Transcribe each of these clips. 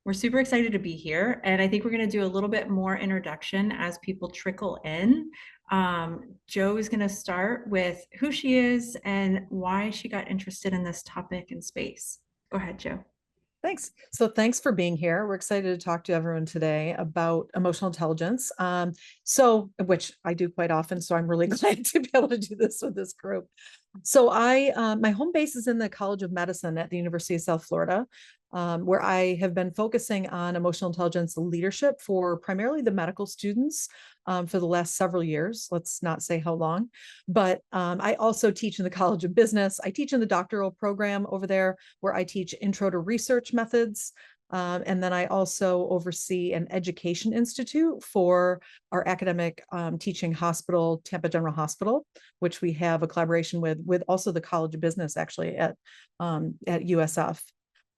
We're super excited to be here, and I think we're going to do a little bit more introduction as people trickle in. Jo is going to start with who she is and why she got interested in this topic and space. Go ahead, Jo. Thanks. So thanks for being here. We're excited to talk to everyone today about emotional intelligence. Which I do quite often. So I'm really glad to be able to do this with this group. My home base is in the College of Medicine at the University of South Florida, where I have been focusing on emotional intelligence leadership for primarily the medical students for the last several years. Let's not say how long, but I also teach in the College of Business. I teach in the doctoral program over there where I teach intro to research methods. And then I also oversee an education institute for our academic teaching hospital, Tampa General Hospital, which we have a collaboration with also the College of Business actually at USF.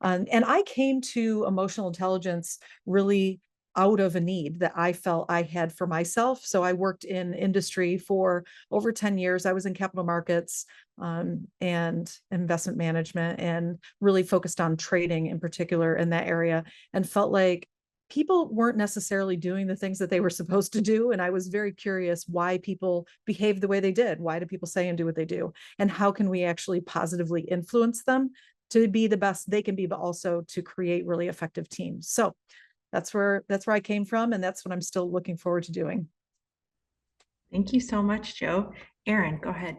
And I came to emotional intelligence really out of a need that I felt I had for myself. So I worked in industry for over 10 years. I was in capital markets and investment management and really focused on trading in particular in that area, and felt like people weren't necessarily doing the things that they were supposed to do. And I was very curious why people behave the way they did. Why do people say and do what they do? And how can we actually positively influence them to be the best they can be, but also to create really effective teams? So that's where I came from, and that's what I'm still looking forward to doing. Thank you so much, Jo. Erin, go ahead.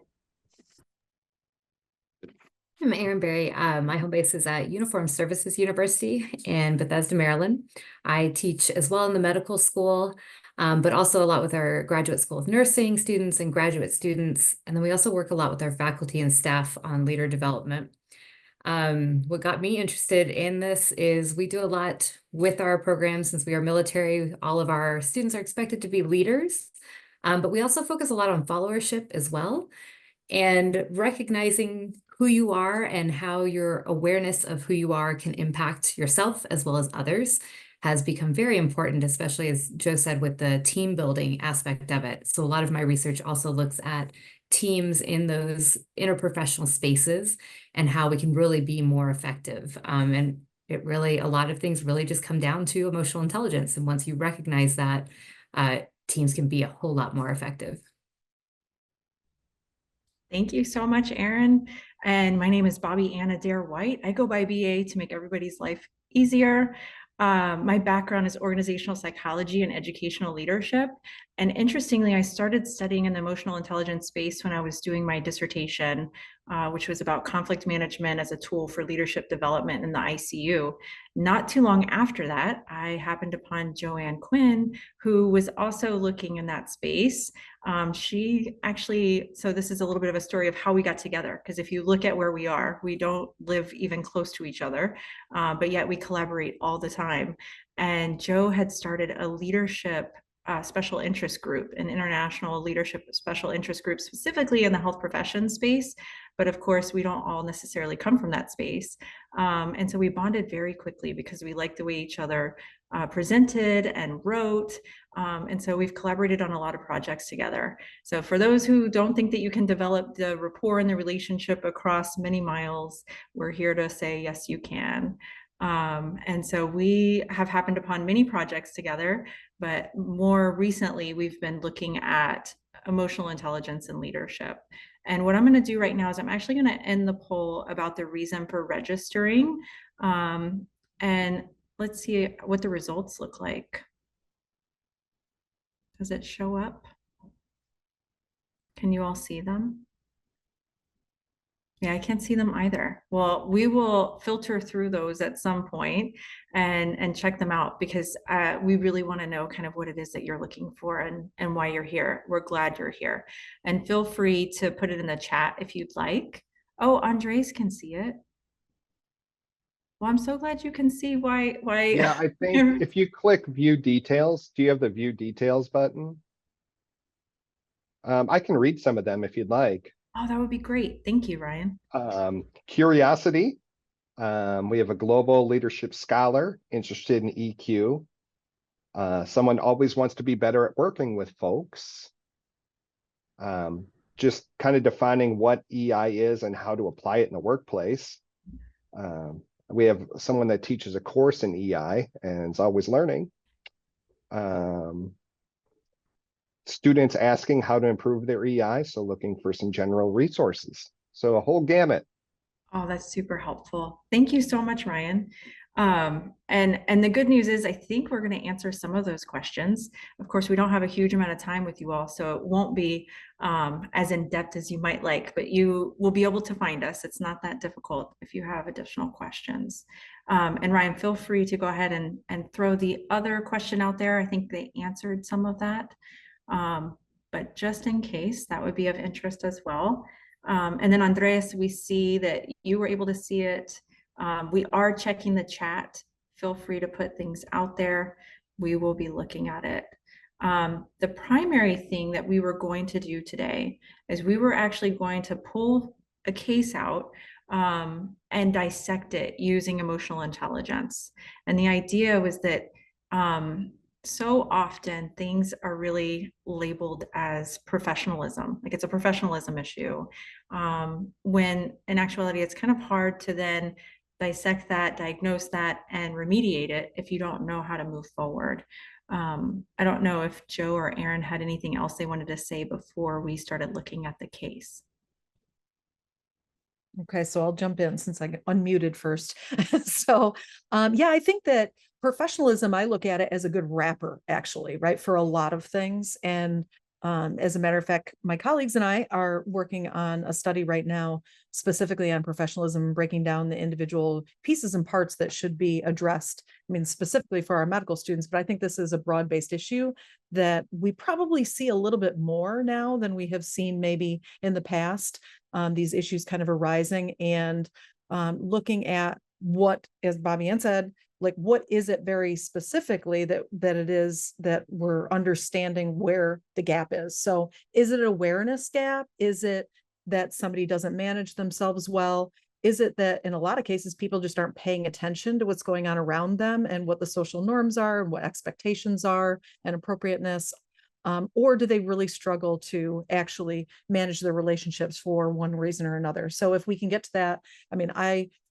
I'm Erin Barry. My home base is at Uniform Services University in Bethesda, Maryland. I teach as well in the medical school, but also a lot with our graduate school of nursing students and graduate students. And then we also work a lot with our faculty and staff on leader development. What got me interested in this is we do a lot with our program. Since we are military, all of our students are expected to be leaders, but we also focus a lot on followership as well, and recognizing who you are and how your awareness of who you are can impact yourself as well as others has become very important, especially as Jo said, with the team building aspect of it. So a lot of my research also looks at teams in those interprofessional spaces and how we can really be more effective. And it really, a lot of things really just come down to emotional intelligence. And once you recognize that, teams can be a whole lot more effective. Thank you so much, Erin. And my name is Bobbie Adair White. I go by BA to make everybody's life easier. My background is organizational psychology and educational leadership. And interestingly, I started studying in the emotional intelligence space when I was doing my dissertation, which was about conflict management as a tool for leadership development in the ICU. Not too long after that, I happened upon Joann Quinn, who was also looking in that space. She actually, so this is a little bit of a story of how we got together, because if you look at where we are, we don't live even close to each other, but yet we collaborate all the time. And Jo had started a leadership special interest group, an international leadership special interest group, specifically in the health profession space. But of course, we don't all necessarily come from that space. And so we bonded very quickly because we liked the way each other presented and wrote. And so we've collaborated on a lot of projects together. So for those who don't think that you can develop the rapport and the relationship across many miles, we're here to say, yes, you can. And so we have happened upon many projects together, but more recently, we've been looking at emotional intelligence and leadership. And what I'm going to do right now is I'm actually going to end the poll about the reason for registering. And let's see what the results look like. Does it show up? Can you all see them? Yeah, I can't see them either. Well, we will filter through those at some point and check them out, because we really want to know kind of what it is that you're looking for and why you're here. We're glad you're here. And feel free to put it in the chat if you'd like. Oh, Andres can see it. Well, I'm so glad you can see why. Yeah, I think if you click view details, do you have the view details button? I can read some of them if you'd like. Oh, that would be great. Thank you, Ryan. Curiosity. We have a global leadership scholar interested in EQ. Someone always wants to be better at working with folks. Just kind of defining what EI is and how to apply it in the workplace. We have someone that teaches a course in EI and is always learning. Students asking how to improve their EI, so looking for some general resources. So a whole gamut. Oh, that's super helpful. Thank you so much, Ryan. And the good news is I think we're going to answer some of those questions. Of course, we don't have a huge amount of time with you all, so it won't be as in-depth as you might like, but you will be able to find us. It's not that difficult if you have additional questions. And Ryan, feel free to go ahead and throw the other question out there. I think they answered some of that. But just in case, that would be of interest as well. And then Andreas, we see that you were able to see it. We are checking the chat. Feel free to put things out there. We will be looking at it. The primary thing that we were going to do today is we were actually going to pull a case out and dissect it using emotional intelligence. And the idea was that so often things are really labeled as professionalism, like it's a professionalism issue, when in actuality it's kind of hard to then dissect that, diagnose that, and remediate it if you don't know how to move forward. I don't know if Joe or Erin had anything else they wanted to say before we started looking at the case. Okay, so I'll jump in since I get unmuted first. So, yeah, I think that professionalism, I look at it as a good wrapper, actually, right, for a lot of things. And as a matter of fact, my colleagues and I are working on a study right now, specifically on professionalism, breaking down the individual pieces and parts that should be addressed. I mean, specifically for our medical students, but I think this is a broad-based issue that we probably see a little bit more now than we have seen maybe in the past. These issues kind of arising and looking at what, as Bobbie Ann said, like what is it very specifically that it is that we're understanding where the gap is. So is it an awareness gap? Is it that somebody doesn't manage themselves well? Is it that in a lot of cases, people just aren't paying attention to what's going on around them and what the social norms are and what expectations are and appropriateness? Or do they really struggle to actually manage their relationships for one reason or another? So if we can get to that, I mean,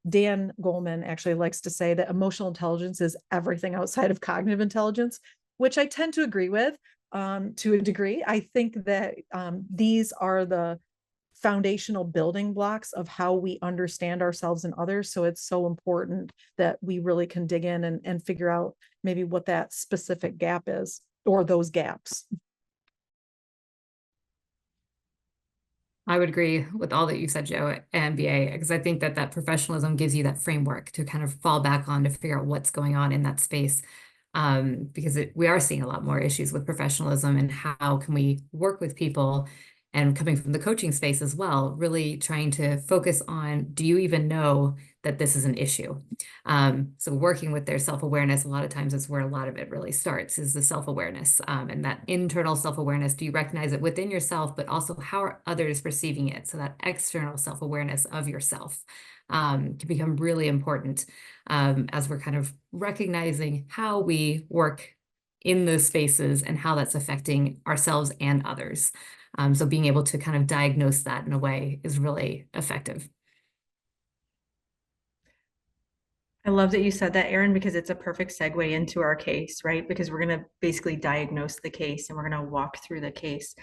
Dan Goleman actually likes to say that emotional intelligence is everything outside of cognitive intelligence, which I tend to agree with to a degree. I think that these are the foundational building blocks of how we understand ourselves and others. So it's so important that we really can dig in and figure out maybe what that specific gap is or those gaps. I would agree with all that you said, Joe, and BA, because I think that professionalism gives you that framework to kind of fall back on to figure out what's going on in that space. Because we are seeing a lot more issues with professionalism and how can we work with people, and coming from the coaching space as well, really trying to focus on, do you even know that this is an issue? So working with their self-awareness, a lot of times is where a lot of it really starts, is the self-awareness, and that internal self-awareness. Do you recognize it within yourself, but also how are others perceiving it? So that external self-awareness of yourself can become really important as we're kind of recognizing how we work in those spaces and how that's affecting ourselves and others. So being able to kind of diagnose that in a way is really effective. I love that you said that, Erin, because it's a perfect segue into our case, right? Because we're going to basically diagnose the case and we're going to walk through the case.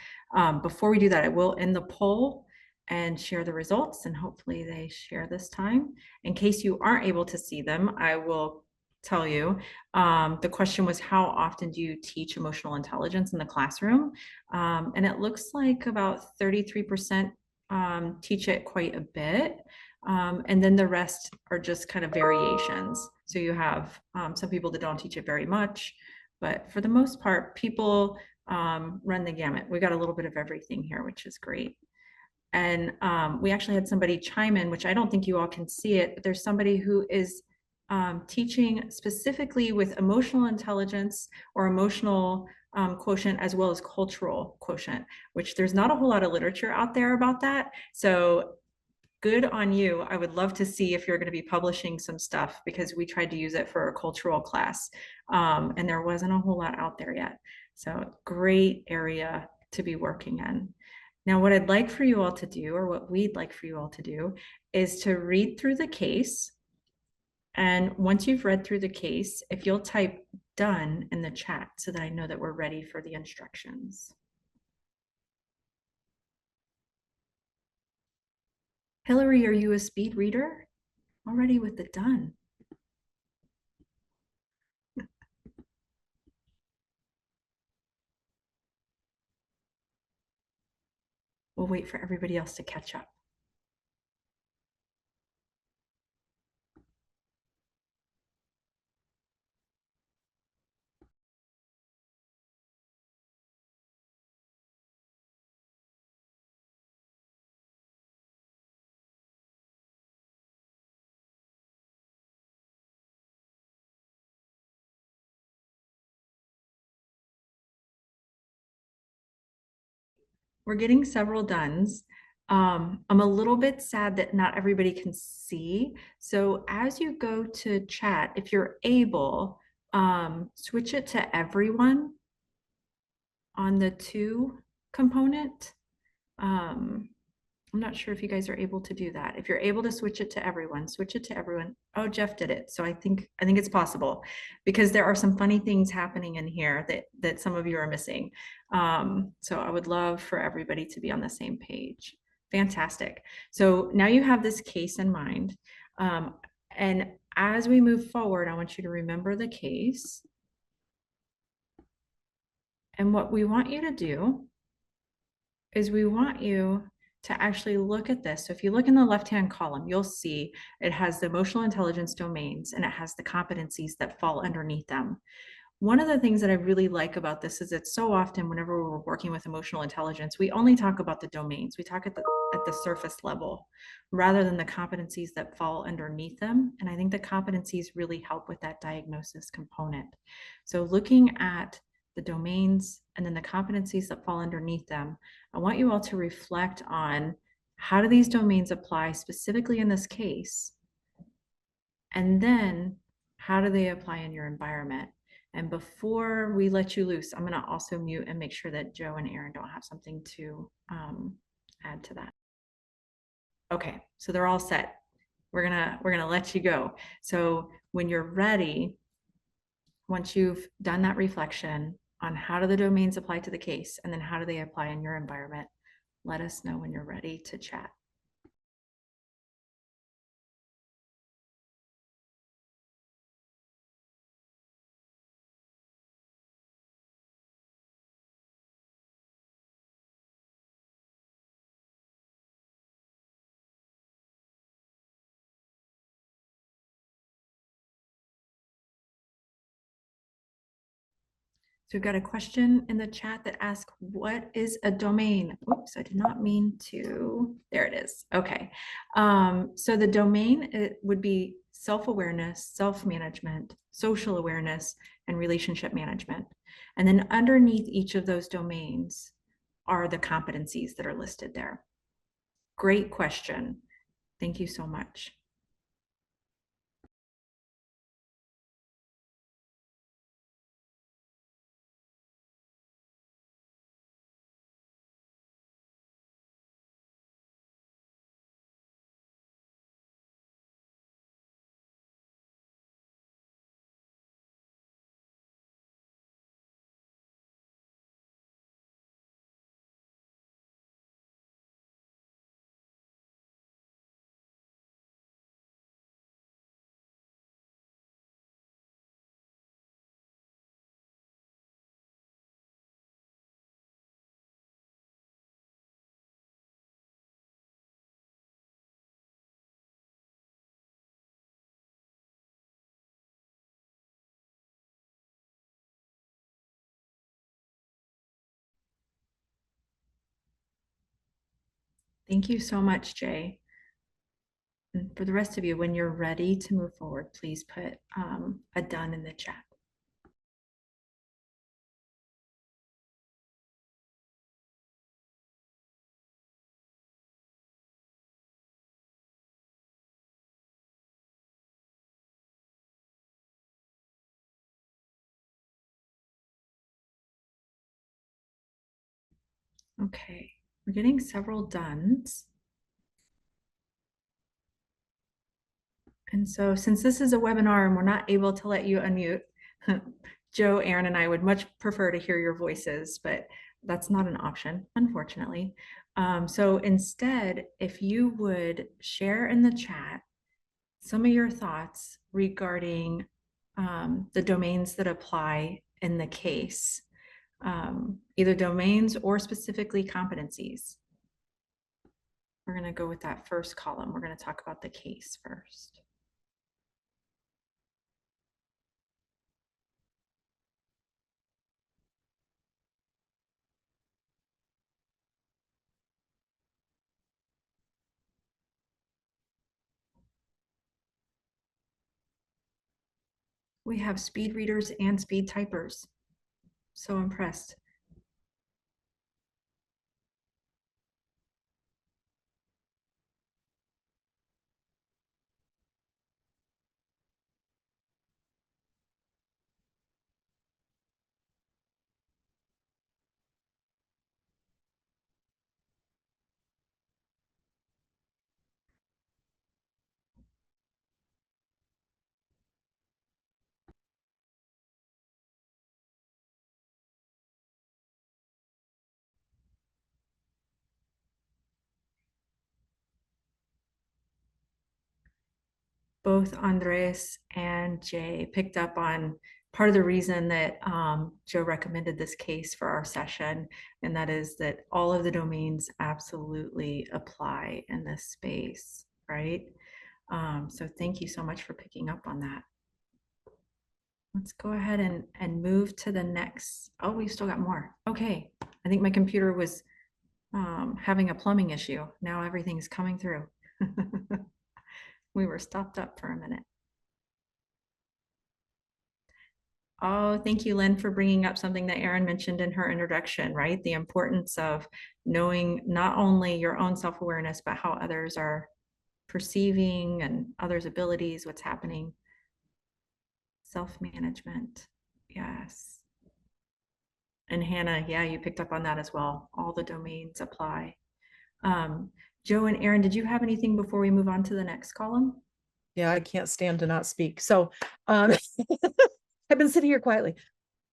Before we do that, I will end the poll and share the results, and hopefully they share this time. In case you aren't able to see them, I will tell you. The question was, how often do you teach emotional intelligence in the classroom? And it looks like about 33% teach it quite a bit. And then the rest are just kind of variations. So you have some people that don't teach it very much, but for the most part, people run the gamut. We got a little bit of everything here, which is great. And we actually had somebody chime in, which I don't think you all can see it, but there's somebody who is teaching specifically with emotional intelligence or emotional quotient, as well as cultural quotient, which there's not a whole lot of literature out there about that. So good on you. I would love to see if you're going to be publishing some stuff, because we tried to use it for a cultural class and there wasn't a whole lot out there yet. So great area to be working in. Now, what I'd like for you all to do, or what we'd like for you all to do, is to read through the case. And once you've read through the case, if you'll type done in the chat so that I know that we're ready for the instructions. Hillary, are you a speed reader? Already with the done. We'll wait for everybody else to catch up. We're getting several dones. I'm a little bit sad that not everybody can see. So as you go to chat, if you're able, switch it to everyone on the to component. I'm not sure if you guys are able to do that. If you're able to switch it to everyone, switch it to everyone. Oh, Jeff did it. So I think it's possible because there are some funny things happening in here that some of you are missing. So I would love for everybody to be on the same page. Fantastic. So now you have this case in mind. And as we move forward, I want you to remember the case. And what we want you to do is we want you to actually look at this. So if you look in the left-hand column, you'll see it has the emotional intelligence domains and it has the competencies that fall underneath them. One of the things that I really like about this is that so often whenever we're working with emotional intelligence, we only talk about the domains. We talk at the surface level rather than the competencies that fall underneath them. And I think the competencies really help with that diagnosis component. So looking at the domains and then the competencies that fall underneath them, I want you all to reflect on how do these domains apply specifically in this case? And then how do they apply in your environment? And before we let you loose, I'm going to also mute and make sure that Joe and Erin don't have something to add to that. Okay, so they're all set. We're gonna let you go. So when you're ready, once you've done that reflection on how do the domains apply to the case and then how do they apply in your environment, let us know when you're ready to chat. So we've got a question in the chat that asks, what is a domain? Oops, I did not mean to. There it is. Okay. So the domain, it would be self-awareness, self-management, social awareness, and relationship management. And then underneath each of those domains are the competencies that are listed there. Great question. Thank you so much. Thank you so much, Jay. And for the rest of you, when you're ready to move forward, please put a done in the chat. Okay, we're getting several dones. And so since this is a webinar and we're not able to let you unmute, Joe, Erin, and I would much prefer to hear your voices, but that's not an option, unfortunately. So instead, if you would share in the chat some of your thoughts regarding the domains that apply in the case, either domains or specifically competencies. We're going to go with that first column. We're going to talk about the case first. We have speed readers and speed typers. So impressed. Both Andres and Jay picked up on part of the reason that Joe recommended this case for our session, and that is that all of the domains absolutely apply in this space, right? So thank you so much for picking up on that. Let's go ahead and move to the next. Oh, we've still got more. Okay, I think my computer was having a plumbing issue. Now everything's coming through. We were stopped up for a minute. Oh, thank you, Lynn, for bringing up something that Erin mentioned in her introduction, right? The importance of knowing not only your own self-awareness, but how others are perceiving and others' abilities, what's happening. Self-management, yes. And Hannah, yeah, you picked up on that as well. All the domains apply. Joe and Erin, did you have anything before we move on to the next column? Yeah, I can't stand to not speak. So I've been sitting here quietly.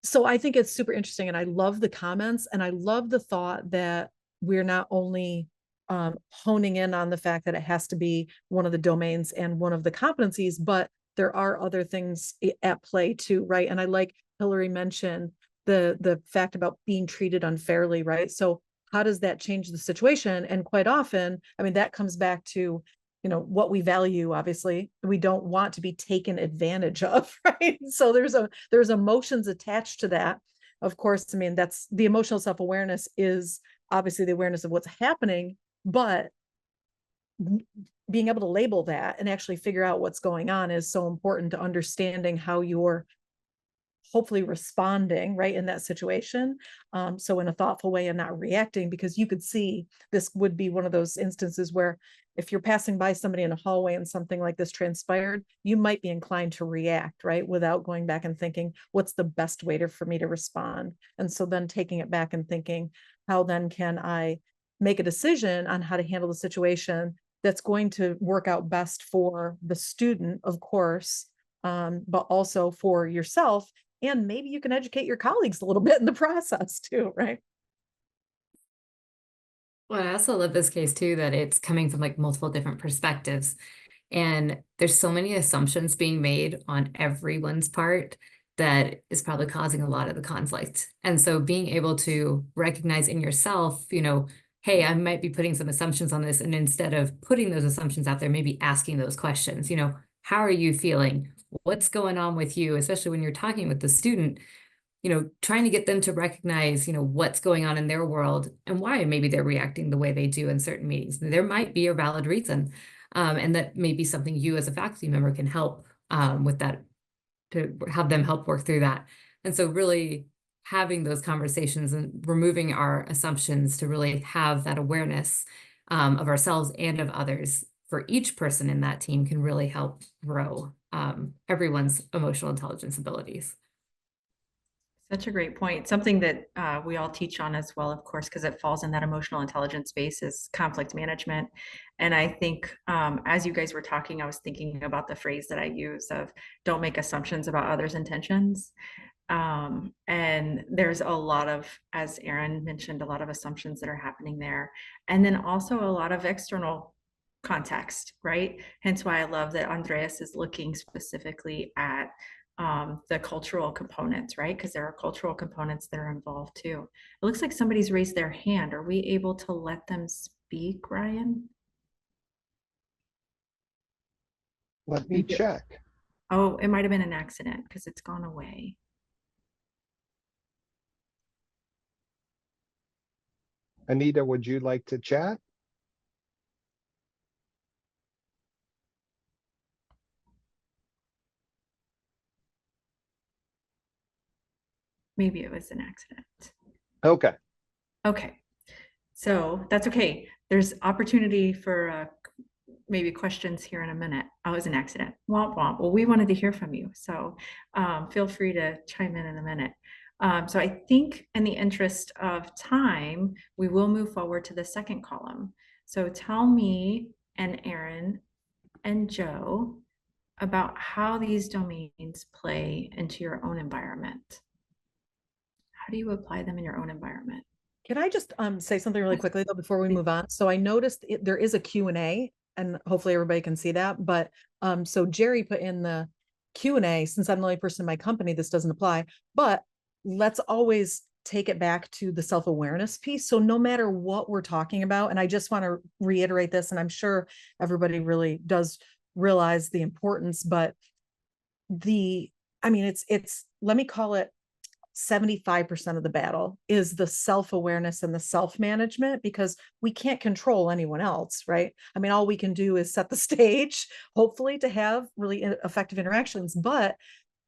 So I think it's super interesting, and I love the comments, and I love the thought that we're not only honing in on the fact that it has to be one of the domains and one of the competencies, but there are other things at play too, right? And I like Hillary mentioned the fact about being treated unfairly, right? So how does that change the situation? And quite often, I mean, that comes back to, you know, what we value. Obviously, we don't want to be taken advantage of, right? So there's emotions attached to that. Of course, I mean, that's the emotional self-awareness is obviously the awareness of what's happening, but being able to label that and actually figure out what's going on is so important to understanding how you're hopefully responding right in that situation. So in a thoughtful way and not reacting, because you could see this would be one of those instances where if you're passing by somebody in a hallway and something like this transpired, you might be inclined to react, right? Without going back and thinking, what's the best way for me to respond? And so then taking it back and thinking, how then can I make a decision on how to handle the situation that's going to work out best for the student, of course, but also for yourself. And maybe you can educate your colleagues a little bit in the process too, right? Well, I also love this case too, that it's coming from like multiple different perspectives. And there's so many assumptions being made on everyone's part that is probably causing a lot of the conflict. And so being able to recognize in yourself, you know, hey, I might be putting some assumptions on this. And instead of putting those assumptions out there, maybe asking those questions, you know, how are you feeling? What's going on with you? Especially when you're talking with the student, you know, trying to get them to recognize, you know, what's going on in their world and why maybe they're reacting the way they do in certain meetings. There might be a valid reason. And that may be something you as a faculty member can help with that, to have them help work through that. And so really having those conversations and removing our assumptions to really have that awareness of ourselves and of others for each person in that team can really help grow everyone's emotional intelligence abilities. Such a great point. Something that we all teach on as well, of course, because it falls in that emotional intelligence space is conflict management. And I think as you guys were talking, I was thinking about the phrase that I use of don't make assumptions about others' intentions. And there's a lot of, as Erin mentioned, a lot of assumptions that are happening there. And then also a lot of external context, right? Hence why I love that Andreas is looking specifically at the cultural components, right? Because there are cultural components that are involved too. It looks like somebody's raised their hand. Are we able to let them speak, Ryan? Let me check. Oh, it might have been an accident because it's gone away. Anita, would you like to chat? Maybe it was an accident. Okay. Okay. So that's okay. There's opportunity for maybe questions here in a minute. Oh, it was an accident. Womp womp. Well, we wanted to hear from you. So feel free to chime in a minute. So I think in the interest of time, we will move forward to the second column. So tell me and Erin and Joe about how these domains play into your own environment. How do you apply them in your own environment? Can I just say something really quickly though before we move on? So I noticed there is a Q&A and hopefully everybody can see that. But so Jerry put in the Q&A, since I'm the only person in my company, this doesn't apply, but let's always take it back to the self-awareness piece. So no matter what we're talking about, and I just want to reiterate this, and I'm sure everybody really does realize the importance, but I mean, it's, let me call it 75% of the battle is the self-awareness and the self-management, because we can't control anyone else, right? I mean, all we can do is set the stage, hopefully, to have really effective interactions. But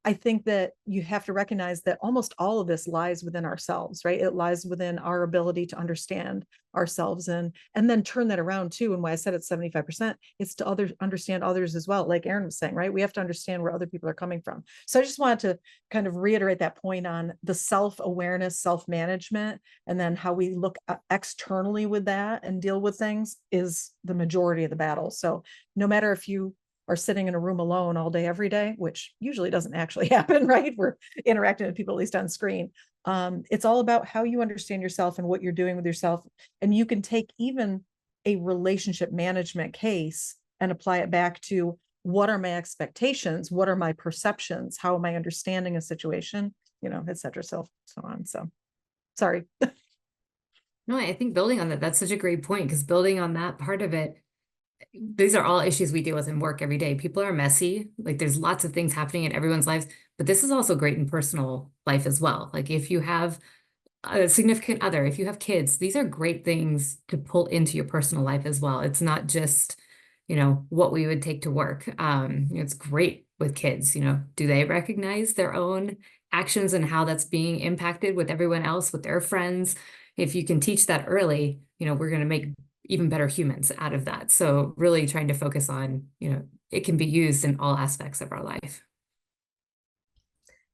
I think that you have to recognize that almost all of this lies within ourselves, right? It lies within our ability to understand ourselves and then turn that around too. And why I said it's 75%, it's to understand others as well. Like Erin was saying, right? We have to understand where other people are coming from. So I just wanted to kind of reiterate that point on the self-awareness, self-management, and then how we look externally with that and deal with things is the majority of the battle. So no matter if you are sitting in a room alone all day, every day, which usually doesn't actually happen, right? We're interacting with people, at least on screen. It's all about how you understand yourself and what you're doing with yourself. And you can take even a relationship management case and apply it back to what are my expectations? What are my perceptions? How am I understanding a situation? You know, et cetera, so on. So sorry. No, I think building on that, that's such a great point, because building on that part of it, these are all issues we deal with in work every day. People are messy. Like there's lots of things happening in everyone's lives, but this is also great in personal life as well. Like if you have a significant other, if you have kids, these are great things to pull into your personal life as well. It's not just, what we would take to work. It's great with kids, do they recognize their own actions and how that's being impacted with everyone else, with their friends? If you can teach that early, we're going to make even better humans out of that. So really trying to focus on, it can be used in all aspects of our life.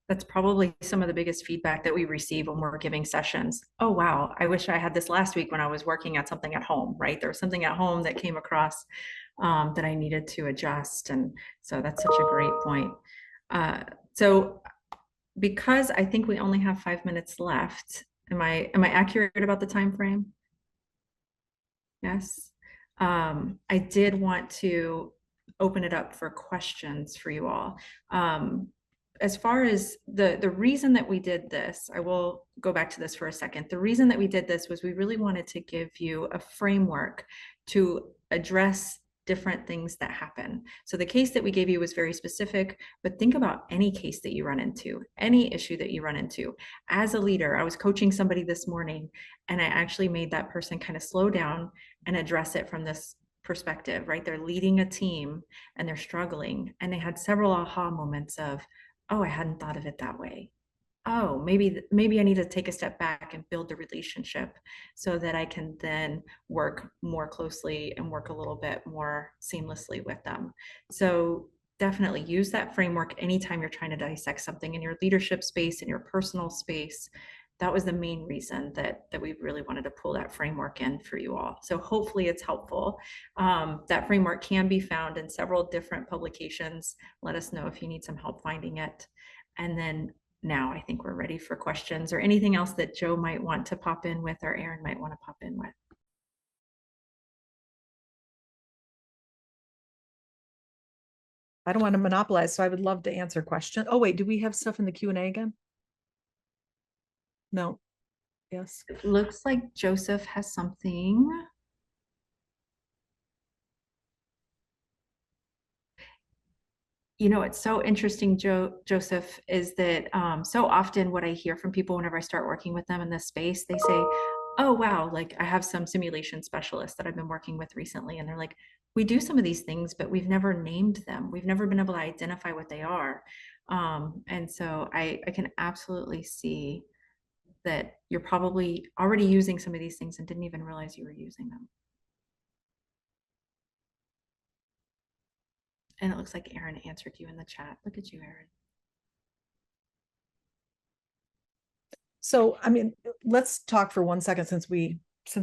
That's probably some of the biggest feedback that we receive when we're giving sessions. Oh, wow, I wish I had this last week when I was working at something at home, right? There was something at home that came across that I needed to adjust. And so that's such a great point. So because I think we only have 5 minutes left, am I accurate about the time frame? Yes. I did want to open it up for questions for you all. As far as the reason that we did this, I will go back to this for a second. The reason that we did this was we really wanted to give you a framework to address different things that happen. So the case that we gave you was very specific, but think about any case that you run into, any issue that you run into. As a leader, I was coaching somebody this morning, and I actually made that person kind of slow down and address it from this perspective, right? They're leading a team and they're struggling, and they had several aha moments of, oh, I hadn't thought of it that way. Oh, maybe I need to take a step back and build the relationship so that I can then work more closely and work a little bit more seamlessly with them. So definitely use that framework anytime you're trying to dissect something in your leadership space, in your personal space. That was the main reason that we really wanted to pull that framework in for you all. So hopefully it's helpful. That framework can be found in several different publications. Let us know if you need some help finding it. And then now I think we're ready for questions or anything else that Joe might want to pop in with or Erin might want to pop in with. I don't want to monopolize, so I would love to answer questions. Oh, wait, do we have stuff in the Q&A again? No. Yes. It looks like Joseph has something. You know, it's so interesting, Joseph, is that so often what I hear from people whenever I start working with them in this space, they say, oh, wow, like I have some simulation specialists that I've been working with recently. And they're like, we do some of these things, but we've never named them. We've never been able to identify what they are. And so I can absolutely see that you're probably already using some of these things and didn't even realize you were using them. And it looks like Erin answered you in the chat. Look at you, Erin. So, I mean, let's talk for 1 second since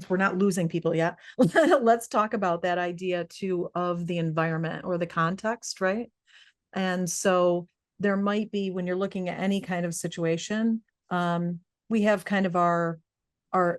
we're not losing people yet. Let's talk about that idea too of the environment or the context, right? And so there might be, when you're looking at any kind of situation, we have kind of our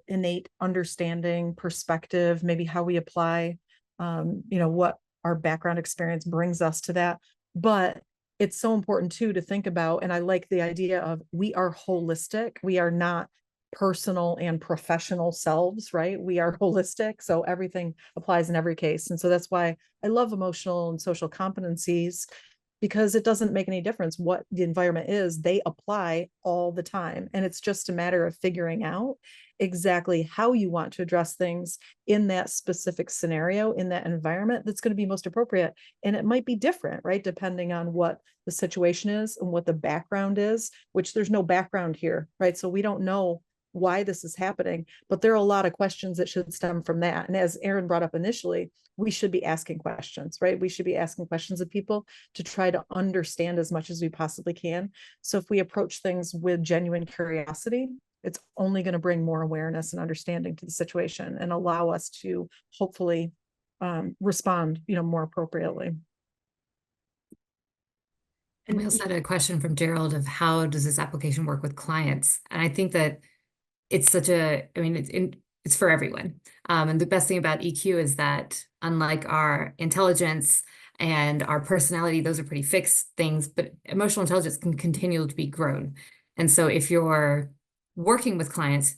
innate understanding, perspective, maybe how we apply, what our background experience brings us to that. But it's so important too to think about, and I like the idea of we are holistic. We are not personal and professional selves, right? We are holistic. So everything applies in every case. And so that's why I love emotional and social competencies, because it doesn't make any difference what the environment is, they apply all the time. And it's just a matter of figuring out exactly how you want to address things in that specific scenario, in that environment that's going to be most appropriate. And it might be different, right? Depending on what the situation is and what the background is, which there's no background here, right? So we don't know why this is happening, but there are a lot of questions that should stem from that. And as Erin brought up initially, we should be asking questions, right? We should be asking questions of people to try to understand as much as we possibly can. So if we approach things with genuine curiosity, it's only going to bring more awareness and understanding to the situation and allow us to hopefully respond, more appropriately. And we also had a question from Gerald of how does this application work with clients? And I think that it's it's for everyone. And the best thing about EQ is that unlike our intelligence and our personality, those are pretty fixed things, but emotional intelligence can continue to be grown. And so if you're working with clients,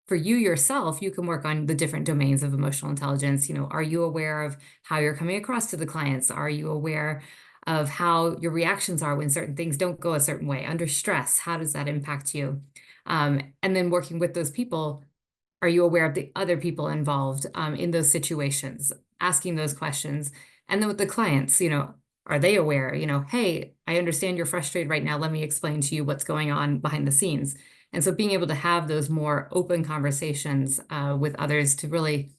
for you yourself, you can work on the different domains of emotional intelligence. Are you aware of how you're coming across to the clients? Are you aware of how your reactions are when certain things don't go a certain way? Under stress, how does that impact you? And then working with those people, are you aware of the other people involved in those situations? Asking those questions. And then with the clients, are they aware, hey, I understand you're frustrated right now. Let me explain to you what's going on behind the scenes. And so being able to have those more open conversations with others to really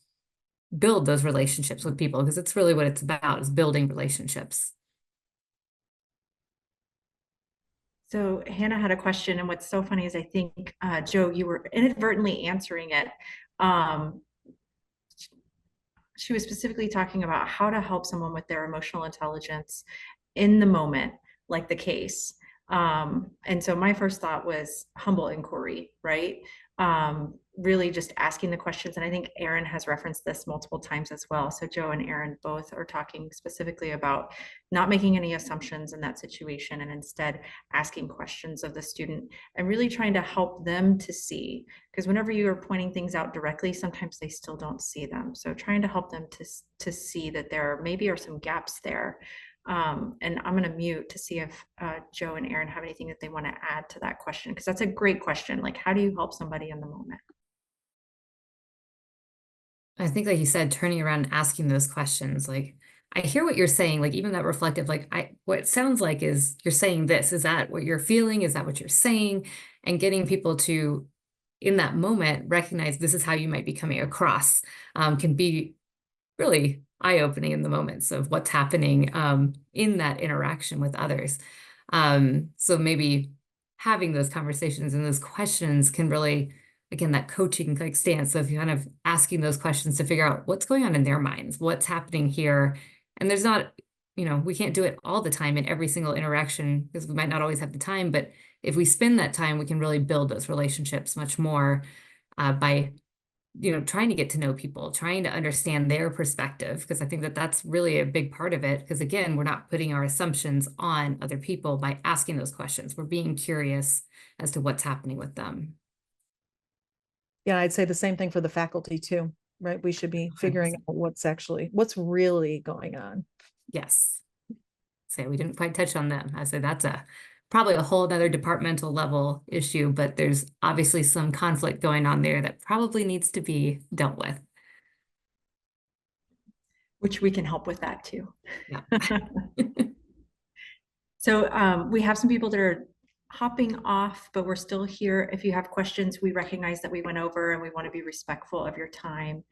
build those relationships with people, because it's really what it's about, is building relationships. So Hannah had a question, and what's so funny is I think, Joe, you were inadvertently answering it. She was specifically talking about how to help someone with their emotional intelligence in the moment, like the case. And so my first thought was humble inquiry, right? Really just asking the questions. And I think Erin has referenced this multiple times as well. So Joe and Erin both are talking specifically about not making any assumptions in that situation and instead asking questions of the student and really trying to help them to see, because whenever you are pointing things out directly, sometimes they still don't see them. So trying to help them to see that there maybe are some gaps there. And I'm going to mute to see if Joe and Erin have anything that they want to add to that question, because that's a great question. Like, how do you help somebody in the moment? I think, like you said, turning around and asking those questions, like, I hear what you're saying, like even that reflective, like what it sounds like is you're saying this, is that what you're feeling? Is that what you're saying? And getting people to, in that moment, recognize this is how you might be coming across, can be really eye-opening in the moments of what's happening in that interaction with others. So maybe having those conversations and those questions can really, again, that coaching like stance of kind of asking those questions to figure out what's going on in their minds, what's happening here. And there's not, we can't do it all the time in every single interaction because we might not always have the time, but if we spend that time, we can really build those relationships much more by trying to get to know people, trying to understand their perspective, because I think that that's really a big part of it. Because again, we're not putting our assumptions on other people by asking those questions. We're being curious as to what's happening with them. Yeah, I'd say the same thing for the faculty too, right? We should be figuring out what's really going on. Yes. So we didn't quite touch on them. I said that's probably a whole other departmental level issue, but there's obviously some conflict going on there that probably needs to be dealt with. Which we can help with that too. Yeah. So we have some people that are hopping off, but we're still here. If you have questions, we recognize that we went over and we want to be respectful of your time.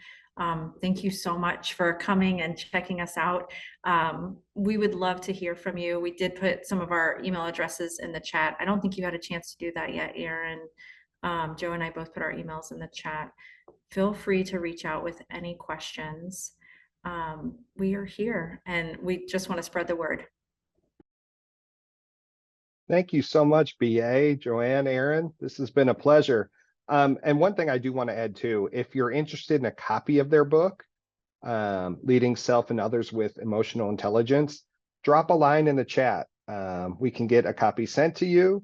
Thank you so much for coming and checking us out. We would love to hear from you. We did put some of our email addresses in the chat. I don't think you had a chance to do that yet, Erin. Joe and I both put our emails in the chat. Feel free to reach out with any questions. We are here and we just want to spread the word. Thank you so much, BA, Joann, Erin. This has been a pleasure. And one thing I do want to add too, if you're interested in a copy of their book, Leading Self and Others with Emotional Intelligence, drop a line in the chat. We can get a copy sent to you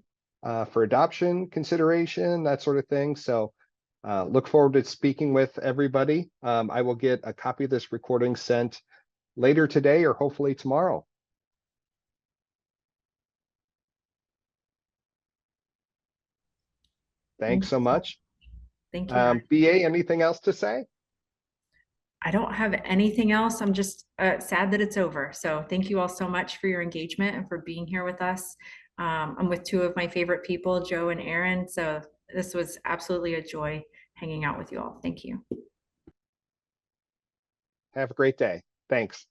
for adoption consideration, that sort of thing. So look forward to speaking with everybody. I will get a copy of this recording sent later today or hopefully tomorrow. Thanks so much. Thank you. BA, anything else to say? I don't have anything else. I'm just sad that it's over. So thank you all so much for your engagement and for being here with us. I'm with two of my favorite people, Joe and Erin. So this was absolutely a joy hanging out with you all. Thank you. Have a great day. Thanks.